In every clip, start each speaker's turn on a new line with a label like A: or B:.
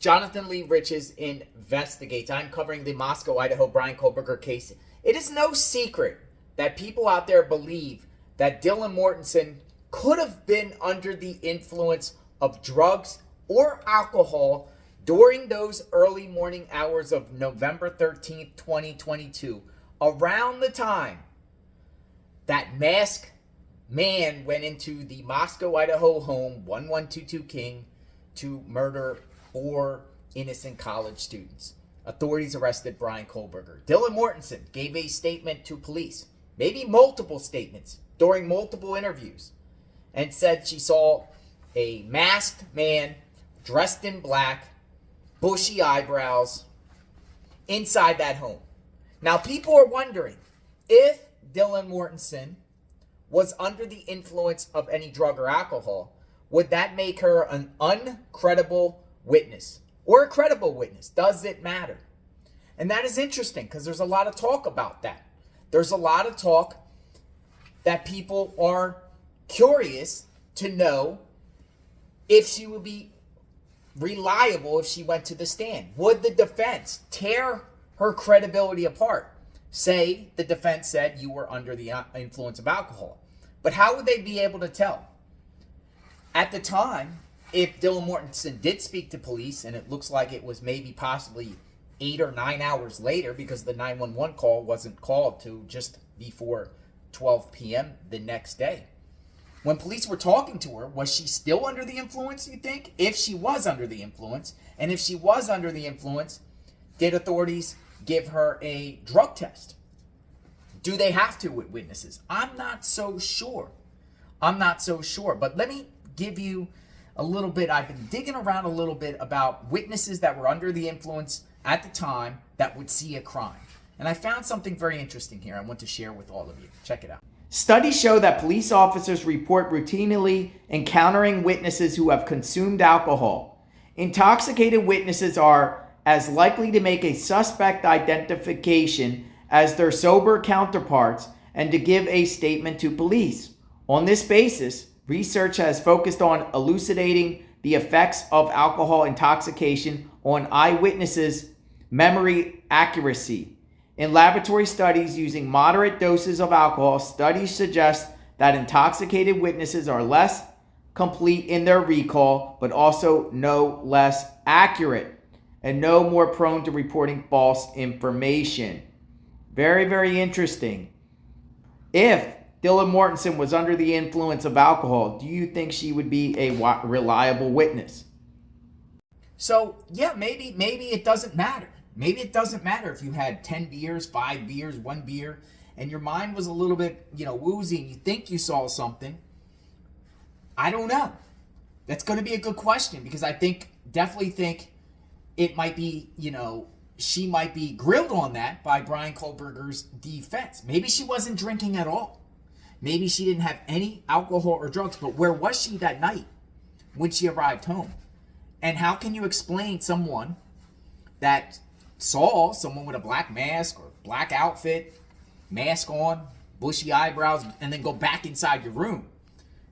A: Jonathan Lee Riches investigates. I'm covering the Moscow, Idaho Bryan Kohberger case. It is no secret that people out there believe that Dylan Mortensen could have been under the influence of drugs or alcohol during those early morning hours of November 13th, 2022, around the time that masked man went into the Moscow, Idaho home, 1122 King, to murder 4 innocent college students. Authorities arrested Bryan Kohberger. Dylan Mortensen gave a statement to police, maybe multiple statements, during multiple interviews, and said she saw a masked man dressed in black, bushy eyebrows, inside that home. Now, people are wondering if Dylan Mortensen was under the influence of any drug or alcohol, would that make her an uncredible witness or a credible witness? Does it matter? And that is interesting because there's a lot of talk about that. There's a lot of talk that people are curious to know if she would be reliable if she went to the stand. Would the defense tear her credibility apart? Say the defense said you were under the influence of alcohol. But how would they be able to tell? At the time, if Dylan Mortensen did speak to police, and it looks like it was maybe possibly 8 or 9 hours later because the 911 call wasn't called to just before 12 p.m. the next day. When police were talking to her, was she still under the influence, you think? If she was under the influence, and if she was under the influence, did authorities give her a drug test? Do they have to with witnesses? I'm not so sure. But let me give you a little bit. I've been digging around a little bit about witnesses that were under the influence at the time that would see a crime. And I found something very interesting here I want to share with all of you. Check it out. Studies show that police officers report routinely encountering witnesses who have consumed alcohol. Intoxicated witnesses are as likely to make a suspect identification as their sober counterparts and to give a statement to police. On this basis, research has focused on elucidating the effects of alcohol intoxication on eyewitnesses' memory accuracy. In laboratory studies using moderate doses of alcohol, studies suggest that intoxicated witnesses are less complete in their recall, but also no less accurate and no more prone to reporting false information. Very, very interesting. If Dylan Mortensen was under the influence of alcohol, do you think she would be a reliable witness? So, yeah, maybe it doesn't matter. Maybe it doesn't matter if you had 10 beers, 5 beers, 1 beer, and your mind was a little bit, woozy, and you think you saw something. I don't know. That's going to be a good question because I definitely think it might be, she might be grilled on that by Bryan Kohberger's defense. Maybe she wasn't drinking at all. Maybe she didn't have any alcohol or drugs, but where was she that night when she arrived home? And how can you explain someone that saw someone with a black mask or black outfit, mask on, bushy eyebrows, and then go back inside your room?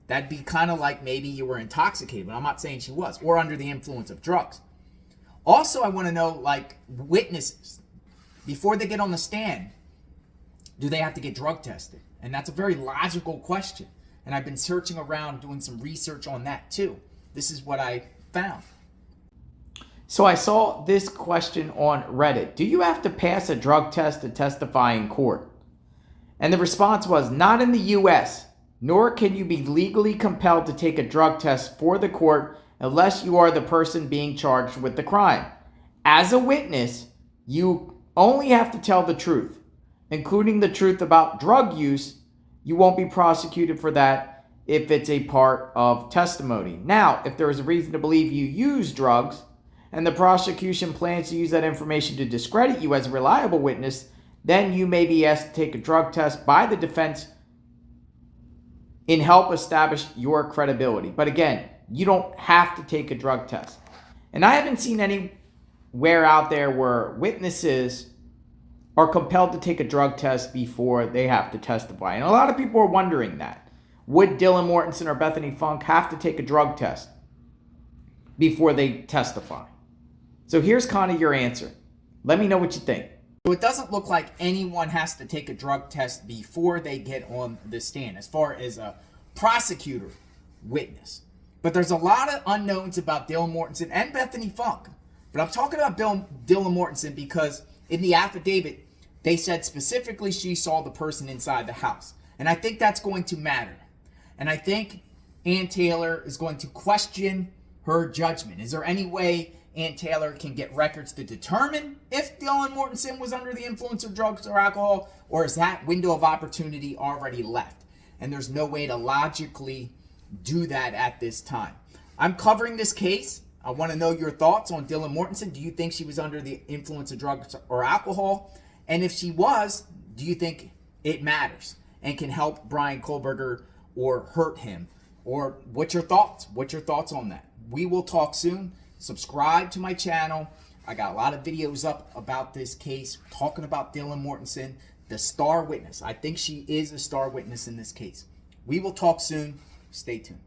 A: That'd be kind of like maybe you were intoxicated, but I'm not saying she was, or under the influence of drugs. Also, I want to know, witnesses, before they get on the stand, do they have to get drug tested? And that's a very logical question. And I've been searching around, doing some research on that too. This is what I found. So I saw this question on Reddit. Do you have to pass a drug test to testify in court? And the response was, not in the U.S., nor can you be legally compelled to take a drug test for the court unless you are the person being charged with the crime. As a witness, you only have to tell the truth, including the truth about drug use. You won't be prosecuted for that if it's a part of testimony. Now, if there is a reason to believe you use drugs, and the prosecution plans to use that information to discredit you as a reliable witness, then you may be asked to take a drug test by the defense in help establish your credibility. But again, you don't have to take a drug test. And I haven't seen anywhere out there where witnesses are compelled to take a drug test before they have to testify. And a lot of people are wondering that. Would Dylan Mortensen or Bethany Funk have to take a drug test before they testify? So here's kind of your answer. Let me know what you think. So it doesn't look like anyone has to take a drug test before they get on the stand as far as a prosecutor witness. But there's a lot of unknowns about Dylan Mortensen and Bethany Funk. But I'm talking about Dylan Mortensen because in the affidavit, they said specifically she saw the person inside the house. And I think that's going to matter. And I think Ann Taylor is going to question her judgment. Is there any way Ann Taylor can get records to determine if Dylan Mortensen was under the influence of drugs or alcohol, or is that window of opportunity already left? And there's no way to logically do that at this time. I'm covering this case. I want to know your thoughts on Dylan Mortensen. Do you think she was under the influence of drugs or alcohol? And if she was, do you think it matters and can help Bryan Kohberger or hurt him? Or what's your thoughts? What's your thoughts on that? We will talk soon. Subscribe to my channel. I got a lot of videos up about this case, talking about Dylan Mortensen, the star witness. I think she is a star witness in this case. We will talk soon. Stay tuned.